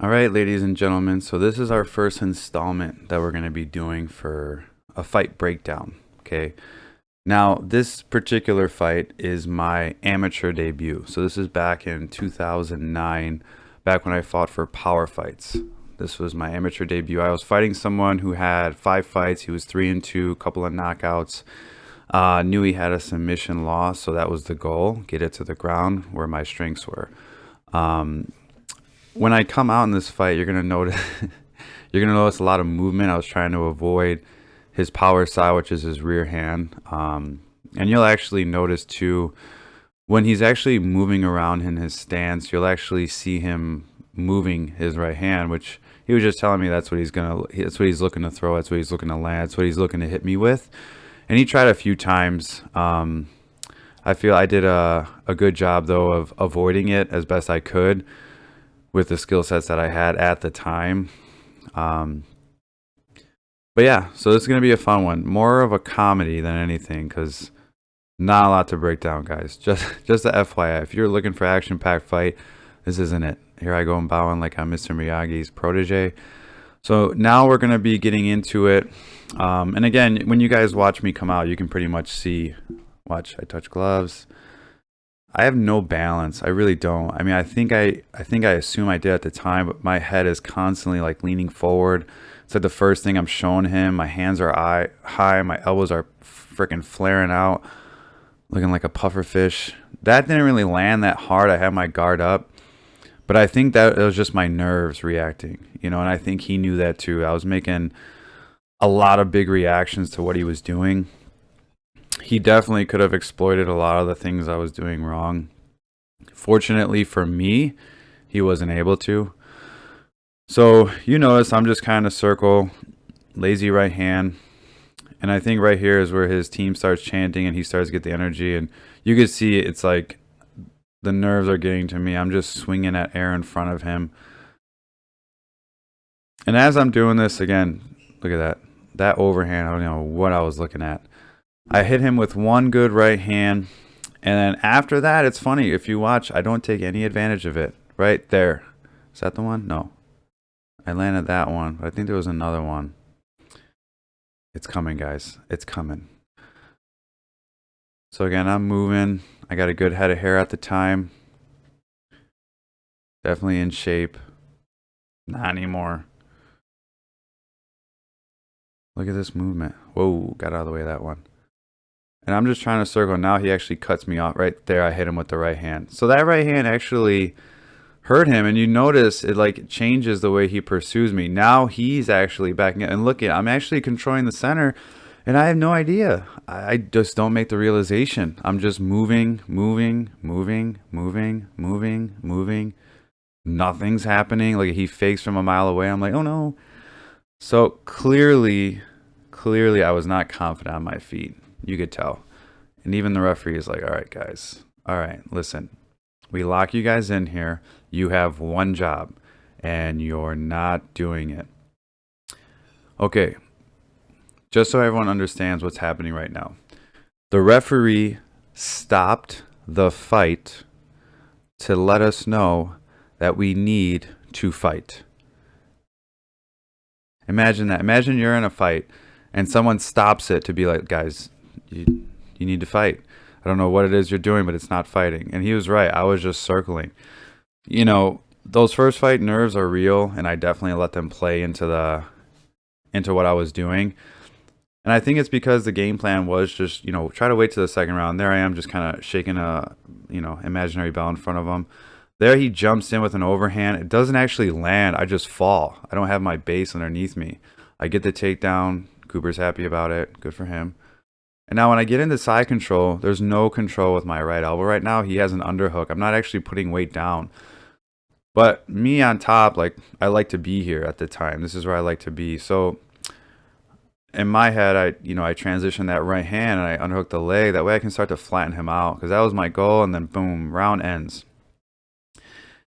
All right, ladies and gentlemen, so this is our first installment that we're going to be doing for a fight breakdown. Okay. Now, this particular fight is my amateur debut. So this is back in 2009, back when I fought for Power Fights. This was my amateur debut. I was fighting someone who had 5 fights. He was 3-2, couple of knockouts. Knew he had a submission loss, so that was the goal: get it to the ground where my strengths were. When I come out in this fight, you're gonna notice you're gonna notice a lot of movement. I was trying to avoid his power side, which is his rear hand, and you'll actually notice too when he's actually moving around in his stance. You'll actually see him moving his right hand, which he was just telling me that's what that's what he's looking to throw. That's what he's looking to land. That's what he's looking to hit me with. And he tried a few times. I feel I did a good job though of avoiding it as best I could with the skill sets that I had at the time. But yeah, so this is going to be a fun one. More of a comedy than anything, because not a lot to break down, guys. Just a FYI, if you're looking for action-packed fight, this isn't it. Here I go and bowing like I'm Mr. Miyagi's protege. So now we're going to be getting into it. And again, when you guys watch me come out, you can pretty much see, watch, I touch gloves. I have no balance. I really don't. I mean, I think I assume I did at the time, but my head is constantly like leaning forward. It's like the first thing I'm showing him. My hands are high. My elbows are freaking flaring out, looking like a puffer fish. That didn't really land that hard. I had my guard up, but I think that it was just my nerves reacting, and I think he knew that too. I was making a lot of big reactions to what he was doing. He definitely could have exploited a lot of the things I was doing wrong. Fortunately for me, he wasn't able to. So you notice I'm just kind of circle, lazy right hand. And I think right here is where his team starts chanting and he starts to get the energy. And you can see it's like the nerves are getting to me. I'm just swinging at air in front of him. And as I'm doing this, again, look at that. That overhand, I don't know what I was looking at. I hit him with one good right hand, and then after that, it's funny. If you watch, I don't take any advantage of it. Right there. Is that the one? No. I landed that one, but I think there was another one. It's coming, guys. It's coming. So again, I'm moving. I got a good head of hair at the time. Definitely in shape. Not anymore. Look at this movement. Whoa, got out of the way of that one. And I'm just trying to circle. Now he actually cuts me off. Right there, I hit him with the right hand. So that right hand actually hurt him. And you notice it like changes the way he pursues me. Now he's actually backing up. And look at, I'm actually controlling the center. And I have no idea. I just don't make the realization. I'm just moving. Nothing's happening. Like he fakes from a mile away. I'm like, oh no. So clearly I was not confident on my feet. You could tell. And even the referee is like, all right, guys. All right, listen. We lock you guys in here. You have one job, and you're not doing it. Okay. Just so everyone understands what's happening right now. The referee stopped the fight to let us know that we need to fight. Imagine that. Imagine you're in a fight, and someone stops it to be like, guys, you need to fight. I don't know what it is you're doing, but it's not fighting. And he was right. I was just circling. Those first fight nerves are real, and I definitely let them play into what I was doing. And I think it's because the game plan was just, try to wait to the second round. There I am just kind of shaking a, imaginary bell in front of him. There he jumps in with an overhand. It doesn't actually land. I just fall. I don't have my base underneath me. I get the takedown. Cooper's happy about it. Good for him. And now when I get into side control, there's no control with my right elbow. Right now, he has an underhook. I'm not actually putting weight down. But me on top, like, I like to be here at the time. This is where I like to be. So in my head, I transition that right hand and I underhook the leg. That way I can start to flatten him out, because that was my goal. And then boom, round ends.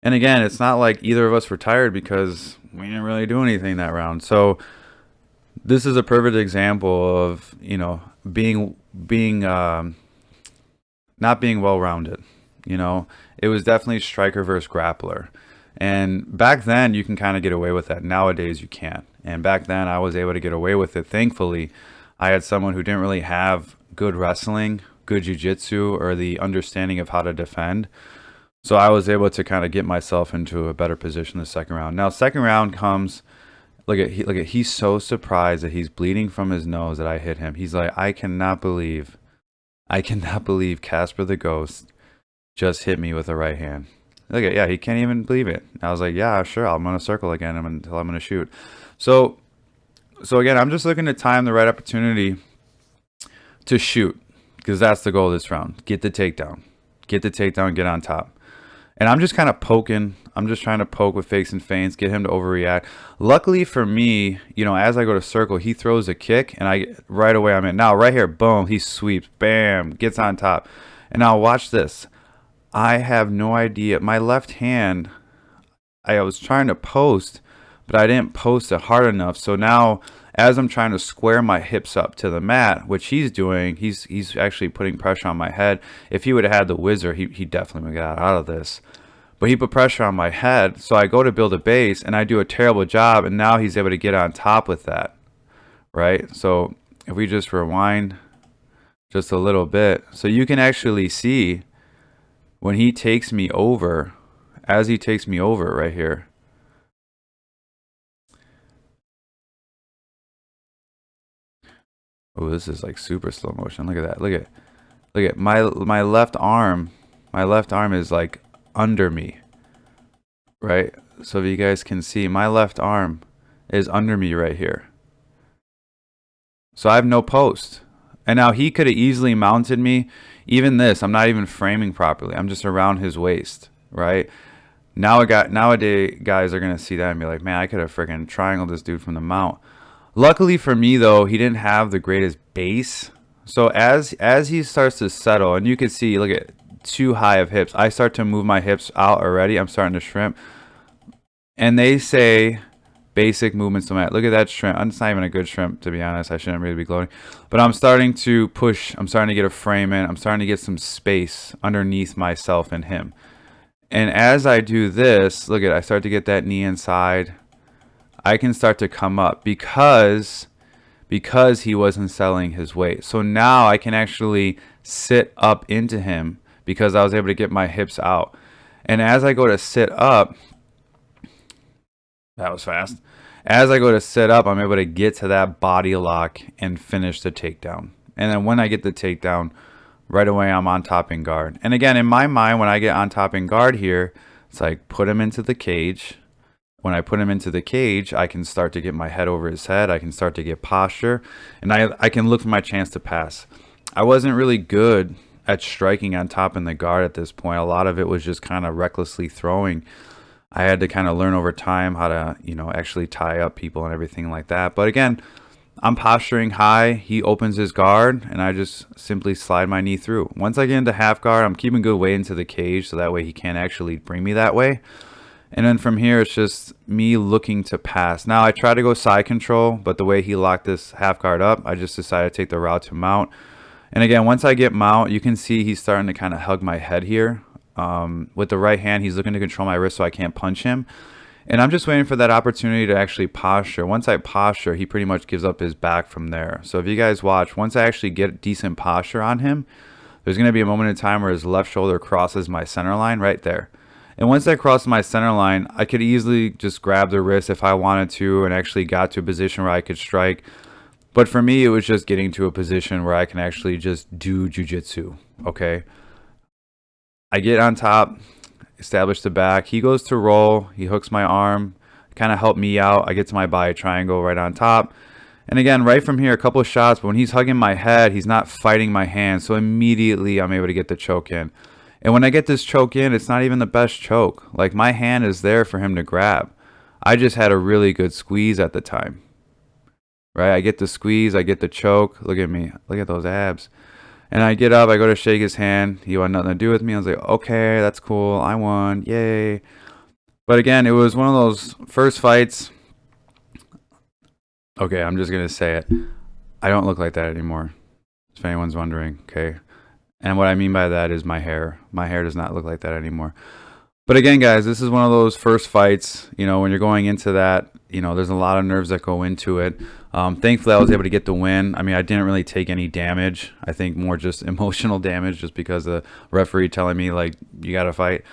And again, it's not like either of us were tired, because we didn't really do anything that round. So this is a perfect example of, being not being well-rounded. It was definitely striker versus grappler. And back then, you can kind of get away with that. Nowadays, you can't. And back then, I was able to get away with it. Thankfully, I had someone who didn't really have good wrestling, good jujitsu, or the understanding of how to defend. So I was able to kind of get myself into a better position the second round. Now, second round comes. He's so surprised that he's bleeding from his nose that I hit him. He's like, I cannot believe Casper the Ghost just hit me with a right hand. Yeah, he can't even believe it. I was like, yeah, sure, I'm gonna circle again until I'm gonna shoot. So again, I'm just looking to time the right opportunity to shoot, because that's the goal of this round. Get the takedown, get on top. And I'm just kind of poking. I'm just trying to poke with fakes and feints, get him to overreact. Luckily for me, as I go to circle, he throws a kick, and right away I'm in. Now right here, boom, he sweeps, bam, gets on top. And now watch this. I have no idea. My left hand, I was trying to post, but I didn't post it hard enough. So now, as I'm trying to square my hips up to the mat, which he's doing, he's actually putting pressure on my head. If he would have had the whizzer, he definitely would have got out of this. But he put pressure on my head, so I go to build a base, and I do a terrible job, and now he's able to get on top with that, right? So if we just rewind just a little bit, so you can actually see when he takes me over, as he takes me over right here. Oh, this is like super slow motion. Look at that. Look at my left arm. My left arm is like under me, right? So if you guys can see, my left arm is under me right here. So I have no post. And now he could have easily mounted me. Even this, I'm not even framing properly. I'm just around his waist, right? Nowadays, guys are going to see that and be like, man, I could have freaking triangled this dude from the mount. Luckily for me, though, he didn't have the greatest base. So as he starts to settle, and you can see, look at too high of hips. I start to move my hips out already. I'm starting to shrimp. And they say basic movements to mat. Look at that shrimp. It's not even a good shrimp, to be honest. I shouldn't really be gloating. But I'm starting to push. I'm starting to get a frame in. I'm starting to get some space underneath myself and him. And as I do this, look at it. I start to get that knee inside. I can start to come up because he wasn't selling his weight. So now I can actually sit up into him because I was able to get my hips out. And as I go to sit up, that was fast. As I go to sit up, I'm able to get to that body lock and finish the takedown. And then when I get the takedown, right away I'm on top in guard. And again, in my mind, when I get on top in guard here, it's like put him into the cage. When I put him into the cage, I can start to get my head over his head. I can start to get posture. And I can look for my chance to pass. I wasn't really good at striking on top in the guard at this point. A lot of it was just kind of recklessly throwing. I had to kind of learn over time how to, actually tie up people and everything like that. But again, I'm posturing high. He opens his guard, and I just simply slide my knee through. Once I get into half guard, I'm keeping good weight into the cage so that way he can't actually bring me that way. And then from here, it's just me looking to pass. Now, I try to go side control, but the way he locked this half guard up, I just decided to take the route to mount. And again, once I get mount, you can see he's starting to kind of hug my head here. With the right hand, he's looking to control my wrist so I can't punch him. And I'm just waiting for that opportunity to actually posture. Once I posture, he pretty much gives up his back from there. So if you guys watch, once I actually get decent posture on him, there's going to be a moment in time where his left shoulder crosses my center line right there. And once I cross my center line, I could easily just grab the wrist if I wanted to and actually got to a position where I could strike. But for me, it was just getting to a position where I can actually just do jiu-jitsu, okay? I get on top, establish the back. He goes to roll. He hooks my arm, kind of help me out. I get to my body triangle right on top. And again, right from here, a couple of shots. But when he's hugging my head, he's not fighting my hand. So immediately, I'm able to get the choke in. And when I get this choke in, it's not even the best choke. Like, my hand is there for him to grab. I just had a really good squeeze at the time. Right? I get the squeeze. I get the choke. Look at me. Look at those abs. And I get up. I go to shake his hand. He wanted nothing to do with me. I was like, okay, that's cool. I won. Yay. But again, it was one of those first fights. Okay, I'm just going to say it. I don't look like that anymore, if anyone's wondering, okay? And what I mean by that is my hair. My hair does not look like that anymore. But again, guys, this is one of those first fights, when you're going into that, there's a lot of nerves that go into it. Thankfully, I was able to get the win. I mean, I didn't really take any damage. I think more just emotional damage just because the referee telling me, like, you got to fight.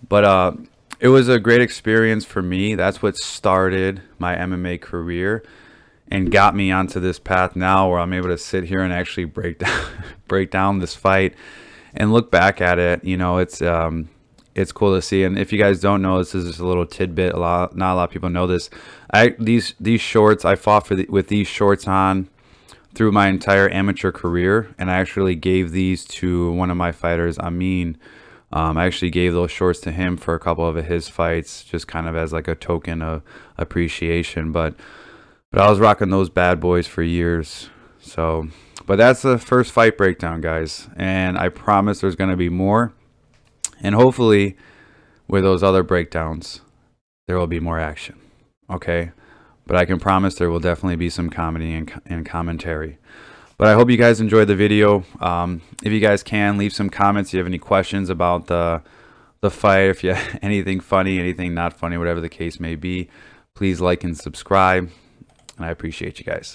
But it was a great experience for me. That's what started my MMA career and got me onto this path now where I'm able to sit here and actually break down this fight and look back at it. It's cool to see. And if you guys don't know, this is just a little tidbit. Not a lot of people know this. These shorts, I fought with these shorts on through my entire amateur career, and I actually gave these to one of my fighters, Amin. I actually gave those shorts to him for a couple of his fights, just kind of as like a token of appreciation. But I was rocking those bad boys for years. So, but that's the first fight breakdown, guys. And I promise there's going to be more. And hopefully, with those other breakdowns, there will be more action. Okay? But I can promise there will definitely be some comedy and commentary. But I hope you guys enjoyed the video. If you guys can, leave some comments if you have any questions about the fight. If you have anything funny, anything not funny, whatever the case may be, please like and subscribe. And I appreciate you guys.